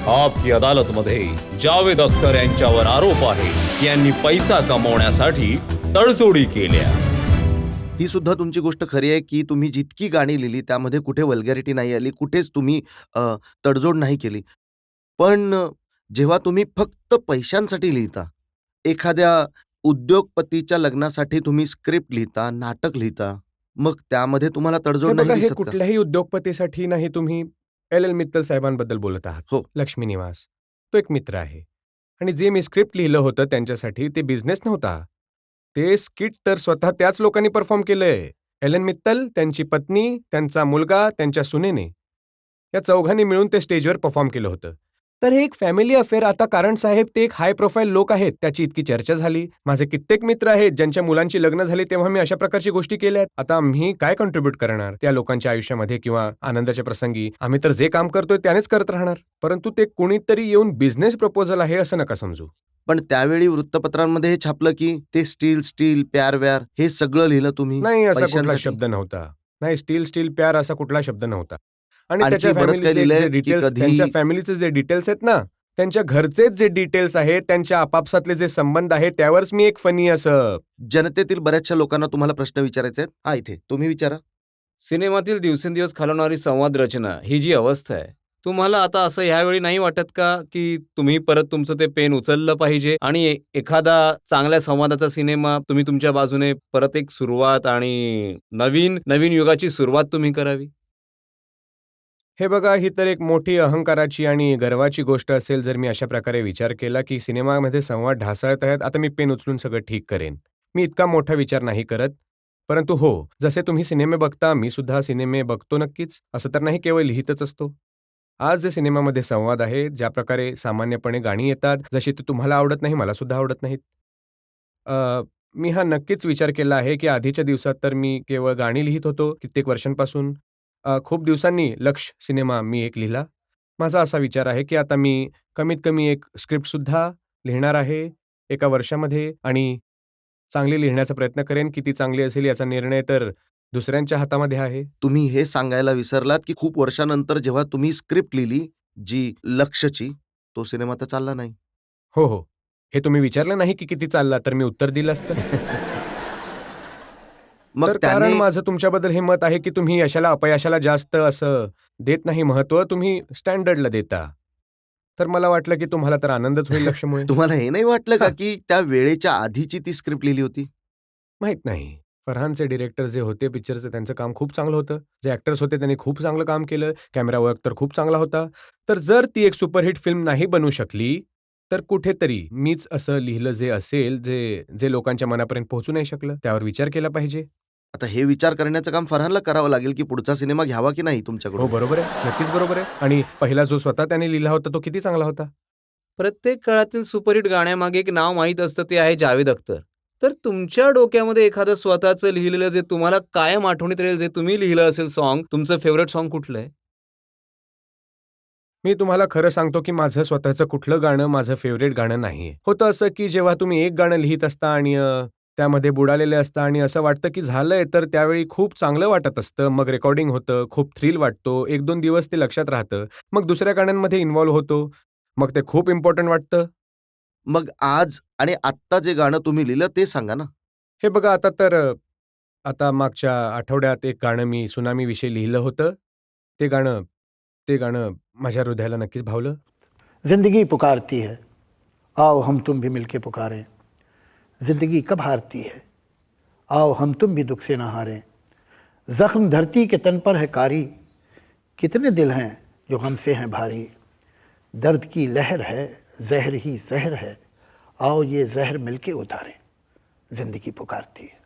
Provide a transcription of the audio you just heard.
आप की अदालतमध्ये जावेद अख्तर यांच्यावर आरोप आहे की यांनी पैसा कमवण्यासाठी तडजोडी केल्या. ही सुद्धा तुमची गोष्ट खरी आहे की तुम्ही जितकी गाणी लिहिली त्यामध्ये कुठे वल्गॅरिटी नाही आली, कुठेच तुम्ही तडजोड नाही केली. पण जेव्हा तुम्ही फक्त पैशांसाठी लिहिता, एखाद्या उद्योगपतीच्या लग्नासाठी तुम्ही स्क्रिप्ट लिहिता, नाटक लिहिता, मग त्यामध्ये तुम्हाला हे तडजोड नाही बघा, हे दिसत का? कुठल्याही उद्योगपतीसाठी नाही. तुम्ही एल मित्तल साहेबांबद्दल बोलत आहात. हो. लक्ष्मी निवास तो एक मित्र आहे आणि जे मी स्क्रिप्ट लिहिलं होतं त्यांच्यासाठी ते बिझनेस नव्हता. ते स्किट तर स्वतः त्याच लोकांनी परफॉर्म केलंय. एलन मित्तल, त्यांची पत्नी, त्यांचा मुलगा, त्यांच्या सुनेने या चौघांनी मिळून ते स्टेजवर परफॉर्म केलं होतं. तर हे एक फॅमिली अफेअर. आता कारण साहेब ते एक हाय प्रोफाईल लोक आहेत, त्याची इतकी चर्चा झाली. माझे कित्येक मित्र आहेत ज्यांच्या मुलांची लग्न झाली तेव्हा मी अशा प्रकारची गोष्टी केल्यात. आता आम्ही काय कॉन्ट्रीब्यूट करणार त्या लोकांच्या आयुष्यामध्ये किंवा आनंदाच्या प्रसंगी? आम्ही तर जे काम करतोय त्यानेच करत राहणार. परंतु ते कुणीतरी येऊन बिझनेस प्रपोजल आहे असं नका समजू. पण त्यावेळी वृत्तपत्रांमध्ये हे छापलं की ते स्टील प्यार व्यार हे सगळं लिहिलं तुम्ही नाही, असा कुठला पैशांसाठी. शब्द नव्हता. नाही, स्टील प्यार असा कुठला शब्द नव्हता. आणि आणखी त्याच्या बरंच काही फॅमिलीचे लिहिलंय जे की डिटेल्स, कधी- त्यांच्या फॅमिलीचे जे डिटेल्स आहेत ना, त्यांच्या घरचेच जे डिटेल्स आहेत, त्यांच्या आपापसातले जे संबंध आहेत, त्यावरच मी एक फनी असं. जनतेतील बऱ्याचशा लोकांना तुम्हाला प्रश्न विचारायचे आहेत. हा, इथे तुम्ही विचारा. सिनेमातील दिवसेंदिवस खालवणारी संवाद रचना ही जी अवस्था आहे, तुम्हाला आता असं ह्यावेळी नाही वाटत का की तुम्ही परत तुमचं ते पेन उचललं पाहिजे आणि एखादा चांगल्या संवादाचा सिनेमा तुम्ही तुमच्या बाजूने परत एक सुरुवात आणि नवीन युगाची सुरुवात तुम्ही करावी? हे बघा, ही तर एक मोठी अहंकाराची आणि गर्वाची गोष्ट असेल जर मी अशा प्रकारे विचार केला की सिनेमामध्ये संवाद ढासळत आहेत, आता मी पेन उचलून सगळं ठीक करेन. मी इतका मोठा विचार नाही करत. परंतु हो, जसे तुम्ही सिनेमे बघता, मी सुद्धा सिनेमे बघतो नक्कीच. असं तर नाही केवळ लिहितच असतो. आज जे सिनेमामध्ये संवाद आहे, ज्या प्रकारे सामान्यपणे गाणी येतात, जशी ती तुम्हाला आवडत नाही, मला सुद्धा आवडत नाहीत. मी हा नक्कीच विचार केला आहे की आधीच्या दिवसात तर मी केवळ गाणी लिहित होतो कित्येक वर्षांपासून. खूप दिवसांनी लक्ष सिनेमा मी एक लिहिला. माझा असा विचार आहे की आता मी कमीत कमी एक स्क्रिप्टसुद्धा लिहिणार आहे एका वर्षामध्ये आणि चांगली लिहिण्याचा प्रयत्न करेन. किती चांगली असेल याचा निर्णय तर दुसऱ्यांच्या हातामध्ये आहे. तुम्ही हे सांगायला विसरलात की खूप वर्षानंतर जेव्हा तुम्ही स्क्रिप्ट लिहिली जी लक्ष्यची, तो सिनेमा तर चालला नाही. हो, हो. हे तुम्ही विचारलं नाही की किती चालला, तर मी उत्तर दिलं असतं. मग तर कारण त्याने माझं तुमच्याबद्दल हे मत आहे की तुम्ही यशाला अपयशाला जास्त असं देत नाही महत्त्व, तुम्ही स्टँडर्डला देता. तर मला वाटलं की तुम्हाला तर आनंदच होईल लक्ष्यमुळे. तुम्हाला हे नाही वाटलं का हां. की त्या वेळेच्या आधीची ती स्क्रिप्ट लिहिली होती? माहीत नाही. फरहानचे डिरेक्टर जे होते पिक्चरचं त्यांचं काम खूप चांगलं होतं. जे ॲक्टर्स होते त्यांनी खूप चांगलं काम केलं. कॅमेरा वर्क तर खूप चांगला होता. तर जर ती एक सुपरहिट फिल्म नाही बनू शकली, तर कुठेतरी मीच असं लिहिलं जे असेल, जे लोकांच्या मनापर्यंत पोहोचू नाही शकलं, त्यावर विचार केला पाहिजे. आता हे विचार करण्याचं काम फरहानला करावं लागेल की पुढचा सिनेमा घ्यावा की नाही हो, तुमच्याकडून? बरोबर आहे. नक्कीच बरोबर आहे. आणि पहिला जो स्वतः त्याने लिहिला होता तो किती चांगला होता. प्रत्येक काळातील सुपरहिट गाण्यामागे एक नाव माहीत असतं, ते आहे जावेद अख्तर. तर तुमच्या डोक्यामध्ये एखादं स्वतःचं लिहिलेलं जे तुम्हाला कायम आठवणीत राहील, जे तुम्ही लिहिलं असेल सॉन्ग, तुमचं फेव्हरेट सॉन्ग कुठलं आहे? मी तुम्हाला खरं सांगतो की माझं स्वतःचं कुठलं गाणं माझं फेव्हरेट गाणं नाहीये. होतं असं की जेव्हा तुम्ही एक गाणं लिहित असता आणि त्यामध्ये बुडालेले असता आणि असं वाटतं की झालंय, तर त्यावेळी खूप चांगलं वाटत असतं. मग रेकॉर्डिंग होतं, खूप थ्रिल वाटतो, 1-2 दिवस ते लक्षात राहतं. मग दुसऱ्या गाण्यांमध्ये इन्व्हॉल्व होतो. मग ते खूप इम्पोर्टंट वाटतं. मग आज आणि आत्ता जे गाणं तुम्ही लिहिलं ते सांगा ना? हे बघा आता तर आता मागच्या आठवड्यात एक गाणं मी सुनामीविषयी लिहिलं होतं. ते गाणं माझ्या हृदयाला नक्कीच भावलं. जिंदगी पुकारती है, आओ हम तुम भी मिलके पुकारें। जिंदगी कब हारती है, आओ हम तुम भी दुख से ना हारें। जख्म धरती के तन पर है कारी, कितने दिल हैं जो हमसे हैं भारी। दर्द की लहर है, जहर ही जहर है, आओ ये जहर मिलके उतारें। जिंदगी पुकारती है।